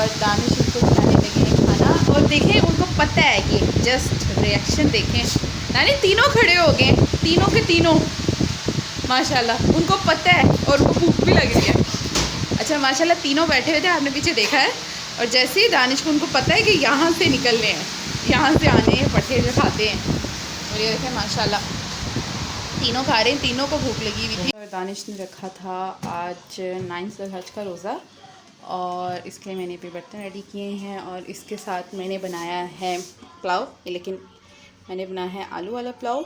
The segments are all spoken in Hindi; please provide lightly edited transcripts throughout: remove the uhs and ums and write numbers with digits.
और दानिश उनको खिलाने लगे हैं खाना। और देखें उनको पता है, ये जस्ट रिएक्शन देखें, यानी तीनों खड़े हो गए, तीनों के तीनों माशाल्लाह, उनको पता है और उनको भूख भी लग रही है। अच्छा माशाल्लाह तीनों बैठे हुए थे, आपने पीछे देखा है। और जैसे ही दानिश को उनको पता है कि यहाँ से निकलने हैं, यहाँ से आने हैं, पट्टे जो खाते हैं। और ये देखें माशाल्लाह तीनों खा रहे हैं, तीनों को भूख लगी हुई थी। और दानिश ने रखा था आज 9 ज़ुल्हज का रोज़ा, और इसके लिए मैंने भी बर्तन रेडी किए हैं। और इसके साथ मैंने बनाया है पुलाव, लेकिन मैंने बनाया है आलू वाला पुलाव।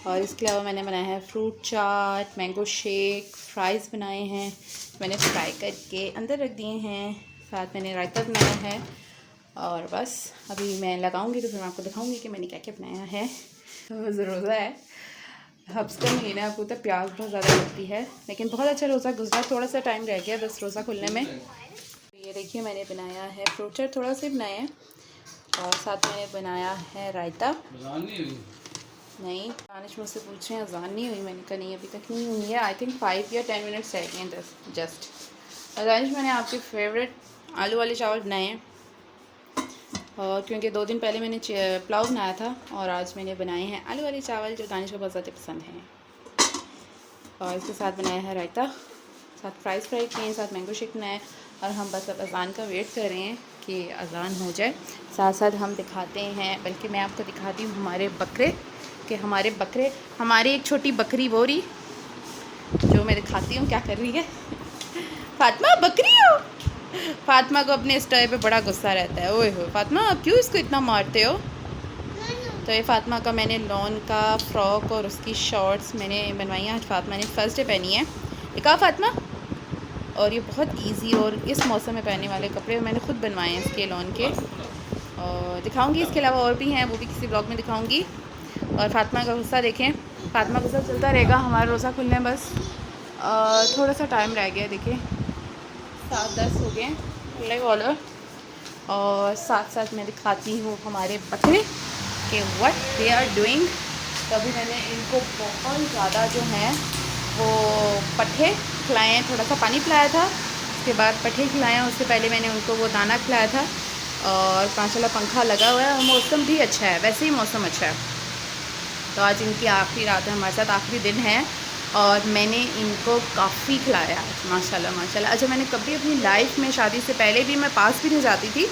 और इसके अलावा मैंने बनाया है फ्रूट चाट, मैंगो शेक, फ्राइज़ बनाए हैं, मैंने फ्राई करके अंदर रख दिए हैं। साथ मैंने रायता बनाया है। और बस अभी मैं लगाऊंगी तो फिर मैं आपको दिखाऊंगी कि मैंने क्या क्या बनाया है। तो रोज़ा है, हफ्ता महीना, आपको तो प्याज बहुत ज़्यादा लगती है, लेकिन बहुत अच्छा रोज़ा गुजरा। थोड़ा सा टाइम रह गया बस रोज़ा खुलने में। ये देखिए मैंने बनाया है फ्रूट चाट, थोड़ा सा बनाया है। और साथ मैंने बनाया है रायता। नहीं, दानिश मुझसे पूछ रहे हैं अजान नहीं हुई, मैंने कहा नहीं अभी तक नहीं हुई है। आई थिंक 5 या 10 मिनट्स रह गए हैं जस्ट। और दानिश मैंने आपके फेवरेट आलू वाले चावल बनाए हैं, और क्योंकि 2 दिन पहले मैंने पुलाव बनाया था, और आज मैंने बनाए हैं आलू वाले चावल जो दानिश को बहुत ज़्यादा पसंद हैं। और इसके साथ बनाया है रायता, साथ फ्राइज़ फ्राई किए हैं, साथ मैंगो शेक बनाया है। और हम बस अब अज़ान का वेट कर रहे हैं कि अज़ान हो जाए। साथ साथ हम दिखाते हैं, बल्कि मैं आपको दिखाती हूँ हमारे बकरे, कि हमारे बकरे, हमारी एक छोटी बकरी वो रही जो मैं दिखाती हूँ क्या कर रही है। फातिमा बकरी हो। फातिमा को अपने इस टॉय पे बड़ा गुस्सा रहता है। ओए हो फातिमा, आप क्यों इसको इतना मारते हो। तो ये फातिमा का मैंने लॉन का फ्रॉक और उसकी शॉर्ट्स मैंने बनवाई हैं। आज फातिमा ने फर्स्ट डे पहनी है। देखा फातिमा, और ये बहुत इजी और इस मौसम में पहनने वाले कपड़े मैंने खुद बनवाए हैं इसके लॉन के, और दिखाऊंगी। इसके अलावा और भी हैं, वो भी किसी ब्लॉग में दिखाऊंगी। और फातिमा का गुस्सा देखें, फातिमा गुस्सा चलता रहेगा हमारा रोज़ा खुलने बस थोड़ा सा टाइम रह गया। देखिए 7:10 हो गए खुलने वाला। और साथ साथ मैं दिखाती हूँ हमारे बकरे कि व्हाट दे आर डूइंग। तो अभी मैंने इनको बहुत ज़्यादा जो हैं वो पट्ठे खिलाए हैं, थोड़ा सा पानी पिलाया था, उसके बाद पट्ठे खिलाए हैं। उससे पहले मैंने उनको वो दाना खिलाया था। और माशाल्लाह पंखा लगा हुआ है और मौसम भी अच्छा है, वैसे ही मौसम अच्छा है। तो आज इनकी आखिरी रात है हमारे साथ, आखिरी दिन है, और मैंने इनको काफ़ी खिलाया आज माशाल्लाह माशाल्लाह। अच्छा मैंने कभी अपनी लाइफ में, शादी से पहले भी मैं पास भी नहीं जाती थी,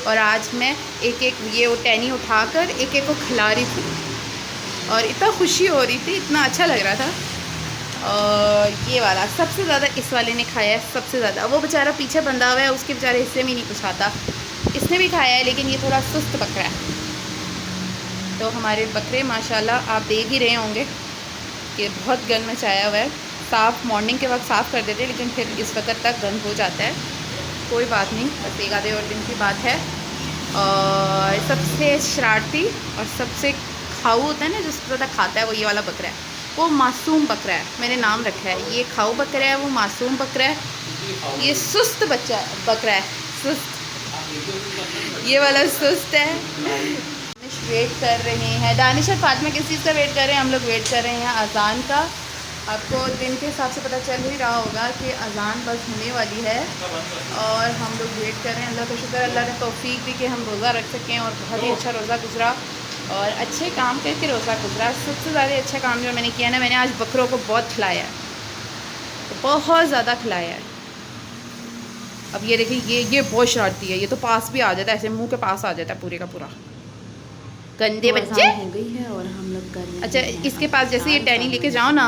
और आज मैं एक एक ये टैनी उठाकर एक एक को खिला रही थी, और इतना खुशी हो रही थी, इतना अच्छा लग रहा था। और ये वाला सबसे ज़्यादा इस वाले ने खाया है, सबसे ज़्यादा। वो बेचारा पीछे बंधा हुआ है, उसके बेचारे हिस्से में नहीं कुछ आता, इसने भी खाया है, लेकिन ये थोड़ा सुस्त बकरा है। तो हमारे बकरे माशाल्लाह आप देख ही रहे होंगे कि बहुत गंद मचाया हुआ है। साफ़ मॉर्निंग के वक्त साफ़ कर देते हैं, लेकिन फिर इस वक्त तक गंद हो जाता है। कोई बात नहीं, बस एक आधे और दिन की बात है। और सबसे शरारती और सबसे खाऊ होता है ना, जो सबसे ज़्यादा खाता है, वो ये वाला बकरा है। वो मासूम बकरा है, मैंने नाम रखा है। ये खाऊ बकरा है, वो मासूम बकरा है। ये सुस्त बच्चा बकरा है, सुस्त। ये वाला सुस्त है। दानिश वेट कर रहे हैं, दानिश और फातिमा किस चीज़ का वेट कर रहे हैं? हम लोग वेट कर रहे हैं अज़ान का। आपको दिन के हिसाब से पता चल ही रहा होगा कि अज़ान बस होने वाली है, और हम लोग वेट कर रहे हैं। अल्लाह का शुक्र, अल्लाह ने तौफीक दी कि हम रोज़ा रख सकें, और बहुत ही अच्छा रोज़ा गुजरा, और अच्छे काम करके रोज़ा गुजरा। सबसे ज़्यादा अच्छा काम जो मैंने किया ना, मैंने आज बकरों को बहुत खिलाया है, तो बहुत ज़्यादा खिलाया है। अब ये देखिए, ये बहुत शरारती है, ये तो पास भी आ जाता है, ऐसे मुंह के पास आ जाता है पूरे का पूरा। गंदे बच्चे हो गई है और हम लोग कर रहे अच्छा, हैं इसके पास जैसे ये टैनी लेके जाओ ना,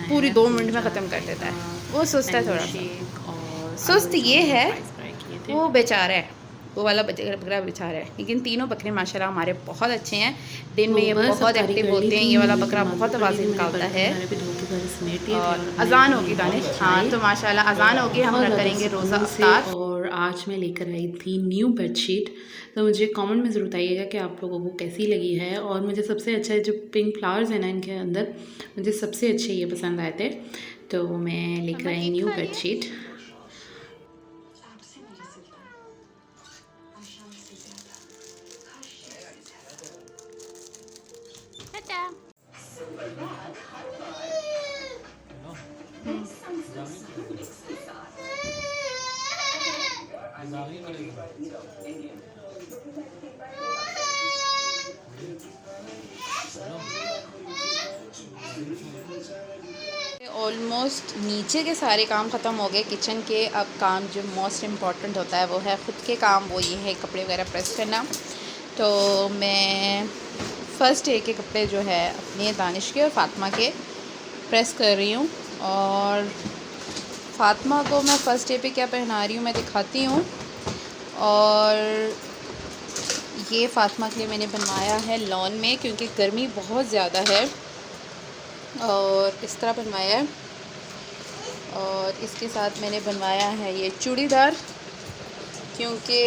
पूरी 2 मिनट में ख़त्म कर देता है। वो सुस्त है थोड़ा सा, सुस्त ये है, वो बेचारा है, वो वाला बकरा बेचारा है। लेकिन तीनों बकरे माशाल्लाह हमारे बहुत अच्छे हैं। दिन में ये बहुत एक्टिव होते हैं। ये वाला बकरा बहुत आवाज़ें निकालता है। और अज़ान होगी दानिश, हाँ तो माशाल्लाह अज़ान होगी, हम करेंगे रोज़ा अफ्तार। और आज मैं लेकर आई थी न्यू बेडशीट। तो मुझे कमेंट में ज़रूर बताइएगा कि आप लोगों को कैसी लगी है। और मुझे सबसे अच्छा जो पिंक फ्लावर्स हैं ना इनके अंदर, मुझे सबसे अच्छे ये पसंद आए थे, तो मैं लेकर आई न्यू बेडशीट। ऑलमोस्ट नीचे के सारे काम ख़त्म हो गए किचन के। अब काम जो मोस्ट इम्पॉर्टेंट होता है वो है ख़ुद के काम, वो ये है कपड़े वगैरह प्रेस करना। तो मैं फ़र्स्ट डे के कपड़े जो है अपने दानिश के और फ़ातिमा के प्रेस कर रही हूँ। और फ़ातिमा को मैं फ़र्स्ट डे पे क्या पहना रही हूँ मैं दिखाती हूँ। और ये फ़ातिमा के लिए मैंने बनवाया है लॉन में, क्योंकि गर्मी बहुत ज़्यादा है और इस तरह बनवाया है। और इसके साथ मैंने बनवाया है ये चूड़ीदार, क्योंकि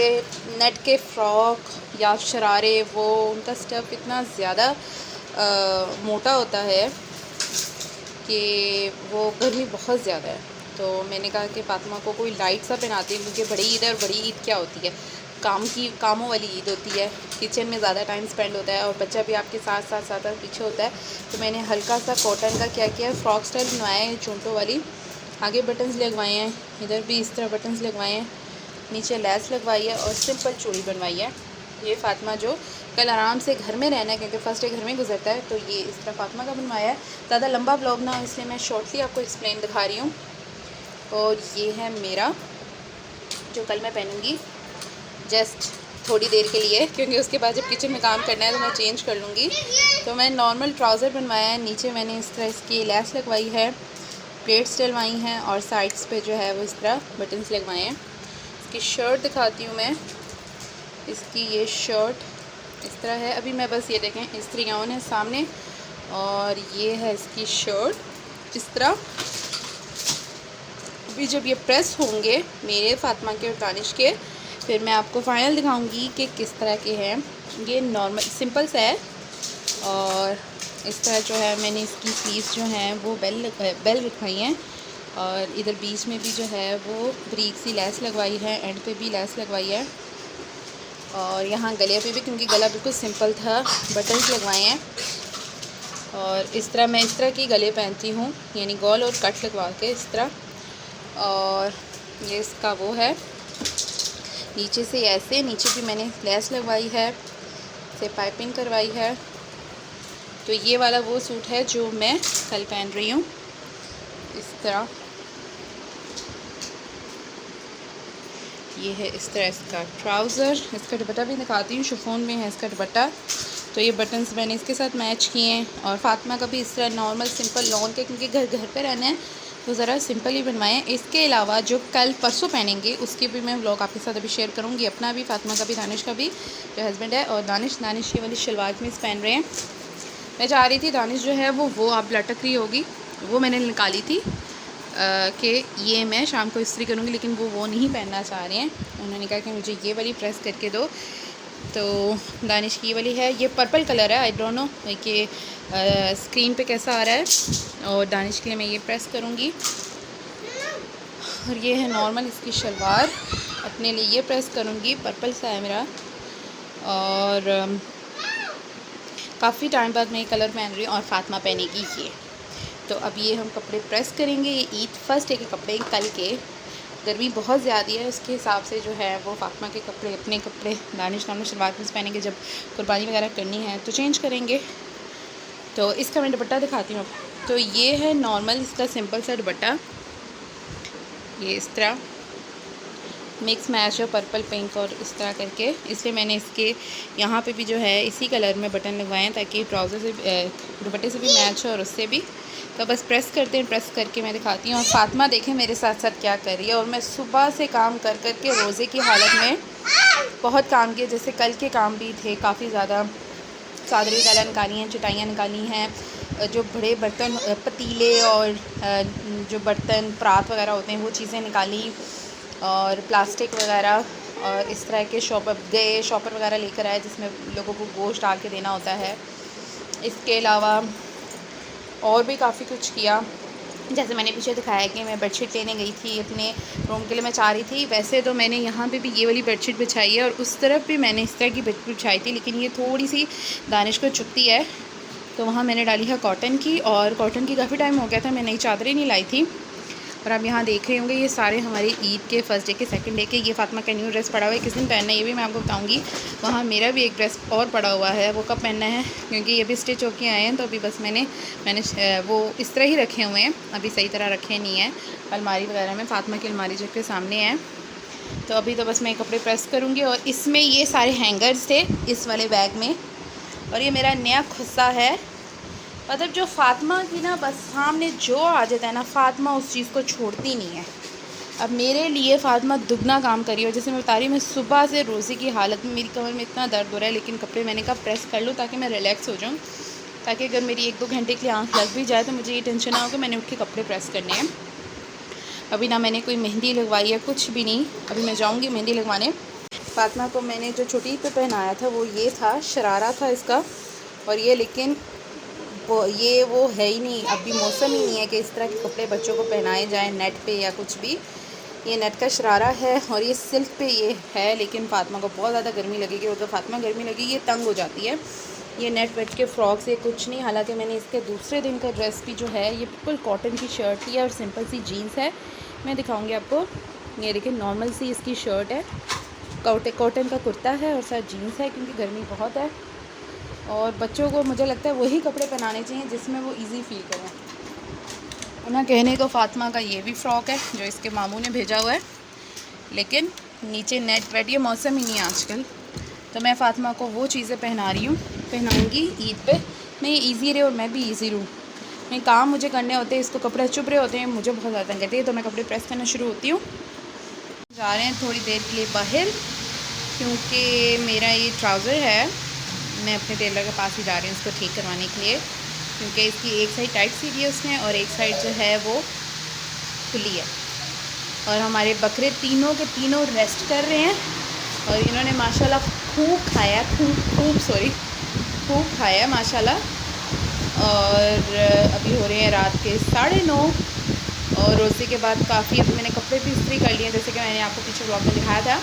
नेट के फ़्रॉक या शरारे वो उनका स्टफ़ इतना ज़्यादा मोटा होता है कि वो गर्मी बहुत ज़्यादा है। तो मैंने कहा कि फ़ातिमा को कोई लाइट सा पहनाती हूँ, क्योंकि बड़ी ईद है और बड़ी ईद क्या होती है, कामों वाली ईद होती है, किचन में ज़्यादा टाइम स्पेंड होता है और बच्चा भी आपके साथ साथ पीछे होता है। तो मैंने हल्का सा कॉटन का क्या किया, फ़्रॉक स्टाइल बनवाया है, चूंटों वाली, आगे बटन्स लगवाए हैं, इधर भी इस तरह बटन्स लगवाए हैं, नीचे लैस लगवाई है और सिंपल चूड़ी बनवाई है। ये फ़ातिमा जो कल आराम से घर में रहना है, क्योंकि फ़र्स्ट डे घर में गुजरता है, तो ये इस तरह फ़ातिमा का बनवाया है। ज़्यादा लंबा ब्लॉग ना, इसलिए मैं शॉर्टली आपको एक्सप्लेन दिखा रही हूँ। और ये है मेरा जो कल मैं पहनूँगी जस्ट थोड़ी देर के लिए, क्योंकि उसके बाद जब किचन में काम करना है तो मैं चेंज कर लूँगी। तो मैं नॉर्मल ट्राउज़र बनवाया है, नीचे मैंने इस तरह इसकी लैस लगवाई है, प्लेट्स डलवाई हैं और साइड्स पे जो है वो इस तरह बटन्स लगवाए हैं। इसकी शर्ट दिखाती हूँ मैं। इसकी ये शर्ट इस तरह है, अभी मैं बस ये देखें इस्त्री गाउन है सामने, और ये है इसकी शर्ट इस तरह। अभी जब ये प्रेस होंगे मेरे, फ़ातिमा के और दानिश के, फिर मैं आपको फ़ाइनल दिखाऊंगी कि किस तरह के हैं। ये नॉर्मल सिंपल सा है और इस तरह जो है मैंने इसकी स्लीव्स जो हैं वो बेल रखवाई हैं, और इधर बीच में भी जो है वो ब्रीक सी लैस लगवाई है, एंड पे भी लैस लगवाई है, और यहाँ गले पे भी, क्योंकि गला बिल्कुल सिंपल था, बटन्स लगवाए हैं। और इस तरह मैं इस तरह की गले पहनती हूँ, यानी गोल और कट लगवा के इस तरह। और ये इसका वो है, नीचे से ऐसे, नीचे भी मैंने लेस लगवाई है, से पाइपिंग करवाई है। तो ये वाला वो सूट है जो मैं कल पहन रही हूँ इस तरह। ये है इस तरह इसका ट्राउज़र। इसका दुपट्टा भी दिखाती हूँ, शिफॉन में है इसका दुपट्टा। तो ये बटन्स मैंने इसके साथ मैच किए हैं। और फ़ातिमा का भी इस तरह नॉर्मल सिंपल लॉन के, क्योंकि घर पे रहना है तो ज़रा सिंपल ही बनवाए हैं। इसके अलावा जो कल परसों पहनेंगे उसके भी मैं व्लॉग आपके साथ अभी शेयर करूँगी, अपना भी, फ़ातिमा का भी, दानिश का भी, जो हस्बैंड है। और दानिश ये वाली शलवार कमीज़ पहन रहे हैं। मैं चाह रही थी दानिश जो है वो आप लटक रही होगी, वो मैंने निकाली थी कि ये मैं शाम को इस्त्री करूँगी, लेकिन वो नहीं पहनना चाह रहे हैं। उन्होंने कहा कि मुझे ये वाली प्रेस करके दो। तो दानिश की ये वाली है, ये पर्पल कलर है, आई डोंट नो कि स्क्रीन पे कैसा आ रहा है। और दानिश के लिए मैं ये प्रेस करूँगी। और ये है नॉर्मल इसकी शलवार, अपने लिए ये प्रेस करूँगी, पर्पल सा है मेरा। और काफ़ी टाइम बाद मैं ये कलर पहन रही हूँ और फ़ातिमा पहनेगी ये। तो अब ये हम कपड़े प्रेस करेंगे। ये ईद फर्स्ट डे के कपड़े कल के, गर्मी बहुत ज़्यादा है, उसके हिसाब से जो है वो फ़ातिमा के कपड़े, अपने कपड़े दानिश शलवार कमीज़ पहनेंगे, जब कुर्बानी वगैरह करनी है तो चेंज करेंगे। तो इसका मैं दुपट्टा दिखाती हूँ। तो ये है नॉर्मल इसका सिंपल सा दुपट्टा, ये इस तरह मिक्स मैच है, पर्पल पिंक और इस तरह करके। इसलिए मैंने इसके यहाँ पे भी जो है इसी कलर में बटन लगवाए हैं, ताकि ट्राउज़र से, दुपट्टे से भी मैच हो और उससे भी। तो बस प्रेस करते हैं, प्रेस करके मैं दिखाती हूँ। और फ़ातिमा देखें मेरे साथ साथ क्या कर रही है। और मैं सुबह से काम कर के रोज़े की हालत में बहुत काम किए, जैसे कल के काम भी थे काफ़ी ज़्यादा। चादरें वगैरह निकाली हैं, चटाइयाँ निकाली हैं, जो बड़े बर्तन, पतीले और जो बर्तन परात वगैरह होते हैं वो चीज़ें निकाली, और प्लास्टिक वगैरह। और इस तरह के शॉपर वगैरह लेकर आए, जिसमें लोगों को गोश्त डाल के देना होता है। इसके अलावा और भी काफ़ी कुछ किया, जैसे मैंने पीछे दिखाया कि मैं बेडशीट लेने गई थी अपने रूम के लिए, मैं चाह रही थी। वैसे तो मैंने यहाँ पे भी ये वाली बेडशीट बिछाई है और उस तरफ भी मैंने इस तरह की बेडशीट बिछाई थी, लेकिन ये थोड़ी सी दानिश को चुभती है, तो वहाँ मैंने डाली है कॉटन की। और कॉटन की काफ़ी टाइम हो गया था, मैं नई चादरें नहीं लाई थी। और आप यहाँ देख रहे होंगे ये सारे हमारे ईद के फर्स्ट डे के सेकंड डे के, ये फातिमा का न्यू ड्रेस पड़ा हुआ है, किस दिन पहनना है ये भी मैं आपको बताऊँगी। वहाँ मेरा भी एक ड्रेस और पड़ा हुआ है, वो कब पहनना है, क्योंकि ये भी स्टिच होके आए हैं, तो अभी बस मैंने वो इस तरह ही रखे हुए हैं, अभी सही तरह रखे नहीं हैं अलमारी वगैरह में। फातिमा की अलमारी जो के सामने है, तो अभी तो बस मैं कपड़े प्रेस करूँगी। और इसमें ये सारे हैंगर्स थे इस वाले बैग में, और ये मेरा नया खुस्सा है। मतलब जो फातिमा की ना, बस सामने जो आ जाता है ना, फातिमा उस चीज़ को छोड़ती नहीं है। अब मेरे लिए फातिमा दुगना काम करी हो, जैसे मैं बता रही हूँ, मैं सुबह से रोज़े की हालत में, मेरी कमर में इतना दर्द हो रहा है, लेकिन कपड़े मैंने कहा प्रेस कर लूँ ताकि मैं रिलैक्स हो जाऊँ, ताकि अगर मेरी 1-2 घंटे के लिए आँख लग भी जाए तो मुझे ये टेंशन ना हो कि मैंने उठ के कपड़े प्रेस करने हैं। अभी ना मैंने कोई मेहंदी लगवाई है, कुछ भी नहीं, अभी मैं जाऊँगी मेहंदी लगवाने। फातिमा को मैंने जो छुट्टी पे पहनाया था वो ये था, शरारा था इसका, और ये लेकिन वो है ही नहीं, अभी मौसम ही नहीं है कि इस तरह के कपड़े बच्चों को पहनाए जाएं नेट पे या कुछ भी। ये नेट का शरारा है और ये सिल्क पे ये है, लेकिन फातिमा को बहुत ज़्यादा गर्मी लगेगी, और जब फातिमा गर्मी लगेगी ये तंग हो जाती है। ये नेट वेट के फ्रॉक से कुछ नहीं, हालांकि मैंने इसके दूसरे दिन का ड्रेस भी जो है, ये बिल्कुल कॉटन की शर्ट ही है और सिंपल सी जीन्स है, मैं दिखाऊँगी आपको। ये देखिए नॉर्मल सी इसकी शर्ट है, कॉटन का कुर्ता है और साथ जीन्स है, क्योंकि गर्मी बहुत है। और बच्चों को मुझे लगता है वही कपड़े पहनाने चाहिए जिसमें वो इजी फील करें। ना कहने को फातिमा का ये भी फ्रॉक है जो इसके मामू ने भेजा हुआ है, लेकिन नीचे नेट वेट, ये मौसम ही नहीं है आजकल, तो मैं फातिमा को वो चीज़ें पहनाऊँगी ईद पे। मैं ये ईजी रहे और मैं भी ईजी रहूँ। मैं काम मुझे करने होते हैं, इसको कपड़े चुभ रहे होते हैं, मुझे बहुत ज़्यादा तंग करती है, तो मैं कपड़े प्रेस करना शुरू होती हूँ। जा रहे हैं थोड़ी देर के लिए बाहर, क्योंकि मेरा ये ट्राउज़र है, मैं अपने टेलर के पास ही जा रही हूँ इसको ठीक करवाने के लिए, क्योंकि इसकी एक साइड टाइट सी दी है उसने और एक साइड जो है वो खुली है। और हमारे बकरे तीनों के तीनों रेस्ट कर रहे हैं, और इन्होंने माशाल्लाह खूब खाया, खूब खाया माशाल्लाह। और अभी हो रहे हैं रात के 9:30, और रोज़े के बाद काफ़ी, अभी मैंने कपड़े भी इस्त्री कर लिए, जैसे कि मैंने आपको पीछे ब्लॉग में दिखाया था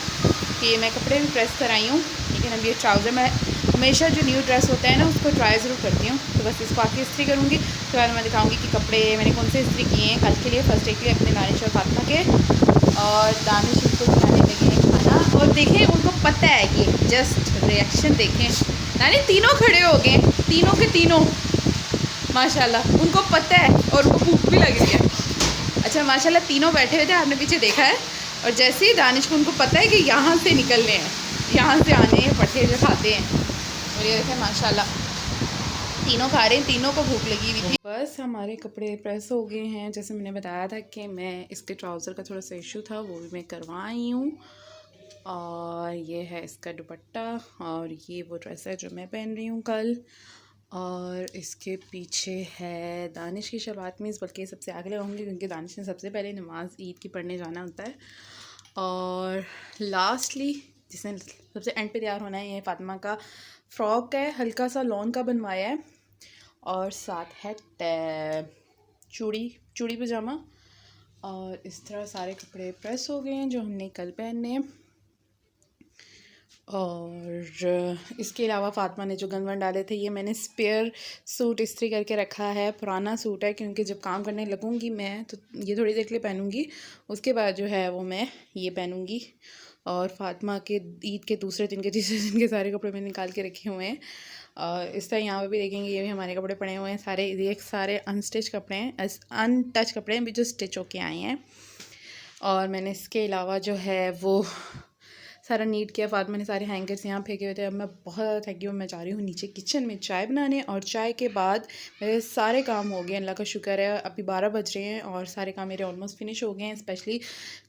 कि मैं कपड़े भी प्रेस कराई हूँ। लेकिन अभी ये ट्राउज़र, मैं हमेशा जो न्यू ड्रेस होता है ना उसको ट्राई ज़रूर करती हूँ, तो बस इसको आके इस्त्री करूँगी, उसके बाद मैं दिखाऊँगी कि कपड़े मैंने कौन से इस्त्री किए हैं कल के लिए, फर्स्ट डे के लिए अपने दानिश और फातिमा के। और दानिश उनको खिलाने लगे हैं खाना, और देखें उनको पता है, ये जस्ट रिएक्शन देखें, यानी तीनों खड़े हो गए, तीनों के तीनों माशाल्लाह, उनको पता है और उनको भूख भी लग रही है। अच्छा माशाल्लाह तीनों बैठे हुए थे, आपने पीछे देखा है, और जैसे ही दानिश को उनको पता है कि यहाँ से निकलने हैं, यहाँ से आने हैं, पट्टे जो खाते हैं, और ये देखें माशाल्लाह तीनों खा रहे हैं, तीनों को भूख लगी हुई थी। बस हमारे कपड़े प्रेस हो गए हैं, जैसे मैंने बताया था कि मैं इसके ट्राउज़र का थोड़ा सा इशू था, वो भी मैं करवाई हूँ। और ये है इसका दुपट्टा, और ये वो ड्रेस है जो मैं पहन रही हूँ कल, और इसके पीछे है दानिश की शलवार कमीज़, बल्कि सबसे आगे लगाऊंगी क्योंकि दानिश ने सबसे पहले नमाज ईद की पढ़ने जाना होता है। और लास्टली जिसने सबसे एंड पे तैयार होना है, ये फातिमा का फ्रॉक है, हल्का सा लॉन का बनवाया है, और साथ है चूड़ी पजामा। और इस तरह सारे कपड़े प्रेस हो गए हैं जो हमने कल पहनने हैं। और इसके अलावा फातिमा ने जो गन डाले थे, ये मैंने स्पेयर सूट इस्त्री करके रखा है, पुराना सूट है, क्योंकि जब काम करने लगूंगी मैं तो ये थोड़ी देर के लिए पहनूंगी, उसके बाद जो है वो मैं ये पहनूंगी। और फातिमा के ईद के दूसरे दिन के तीसरे दिन के सारे कपड़े मैंने निकाल के रखे हुए हैं। और इस तरह यहाँ पर भी देखेंगे, ये भी हमारे कपड़े पड़े हुए हैं सारे, ये सारे अनस्टिच कपड़े हैं, अनटच कपड़े हैं भी जो स्टिच होके आए हैं। और मैंने इसके अलावा जो है वो सारा नीट किया, फातिमा ने सारे हैंगर्स यहाँ फेंके हुए थे। अब मैं बहुत ज़्यादा थकी हूँ, मैं जा रही हूँ नीचे किचन में चाय बनाने, और चाय के बाद मेरे सारे काम हो गए, अल्लाह का शुक्र है। अभी 12 बज रहे हैं और सारे काम मेरे ऑलमोस्ट फिनिश हो गए हैं, स्पेशली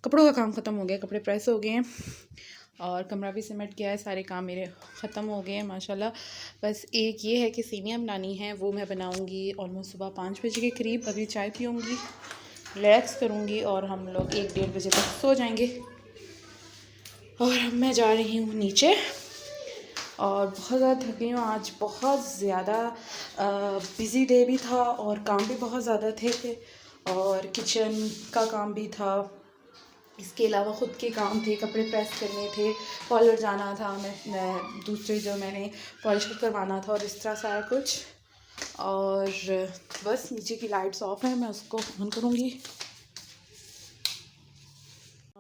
कपड़ों का काम ख़त्म हो गया, कपड़े प्रेस हो गए हैं, और कमरा भी सिमट गया है, सारे काम मेरे ख़त्म हो गए हैं माशाल्लाह। बस एक ये है कि सेवियाँ बनानी है, वो मैं बनाऊँगी ऑलमोस्ट सुबह 5 बजे के करीब। अभी चाय पीऊँगी, रिलैक्स करूँगी, और हम लोग 1-1:30 बजे तक सो जाएंगे। और अब मैं जा रही हूँ नीचे, और बहुत ज़्यादा थकी हूँ आज, बहुत ज़्यादा बिज़ी डे भी था और काम भी बहुत ज़्यादा थे, और किचन का काम भी था, इसके अलावा ख़ुद के काम थे, कपड़े प्रेस करने थे, कॉलर जाना था, मैं दूसरे जो मैंने पॉलिश करवाना था, और इस तरह सारा कुछ। और बस नीचे की लाइट्स ऑफ है, मैं उसको ऑन करूँगी।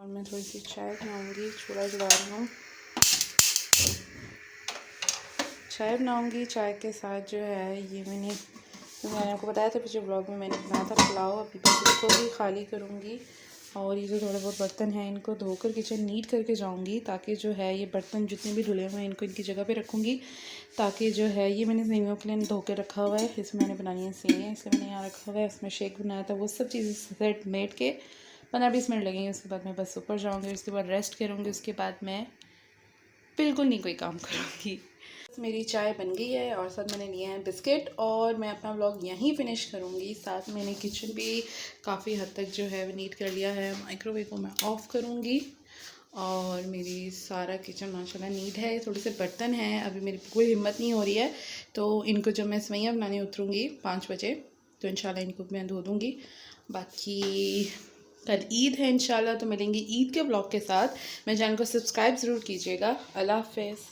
और मैं थोड़ी सी चाय बनाऊँगी, चूल्हा जला रही हूँ। चाय बनाऊँगी, चाय के साथ जो है ये मैंने आपको बताया था पिछले ब्लॉग में, मैंने बनाया था पुलाव। अभी बस इसको भी खाली करूँगी और ये जो थोड़े बहुत बर्तन हैं इनको धोकर किचन नीट करके जाऊँगी, ताकि जो है ये बर्तन जितने भी धुले हुए हैं इनको इनकी जगह पे रखूँगी, ताकि जो है ये मैंने सेवियों के लिए धो के रखा हुआ है। इसमें मैंने बनानी है सेवियाँ, इसलिए मैंने यहाँ रखा हुआ है। इसमें शेक बनाया था, वो सब चीज़ें सेट मेट के 15-20 मिनट लगेंगे। उसके बाद मैं बस ऊपर जाऊँगी, उसके बाद रेस्ट करूँगी, उसके बाद मैं बिल्कुल नहीं कोई काम करूँगी। मेरी चाय बन गई है और साथ मैंने लिया है बिस्किट, और मैं अपना व्लॉग यहीं फिनिश करूँगी। साथ मैंने किचन भी काफ़ी हद तक जो है नीट कर लिया है। माइक्रोवेव को मैं ऑफ़ करूँगी और मेरी सारा किचन माशाल्लाह नीट है। थोड़े से बर्तन हैं, अभी मेरी कोई हिम्मत नहीं हो रही है, तो इनको जब मैं सवैयाँ बनाने उतरूँगी 5 बजे तो इंशाल्लाह इनको मैं धो दूँगी। बाकी कल ईद है इंशाल्लाह, तो मिलेंगे ईद के ब्लॉग के साथ। मेरे चैनल को सब्सक्राइब ज़रूर कीजिएगा। अल्लाह हाफ़िज़।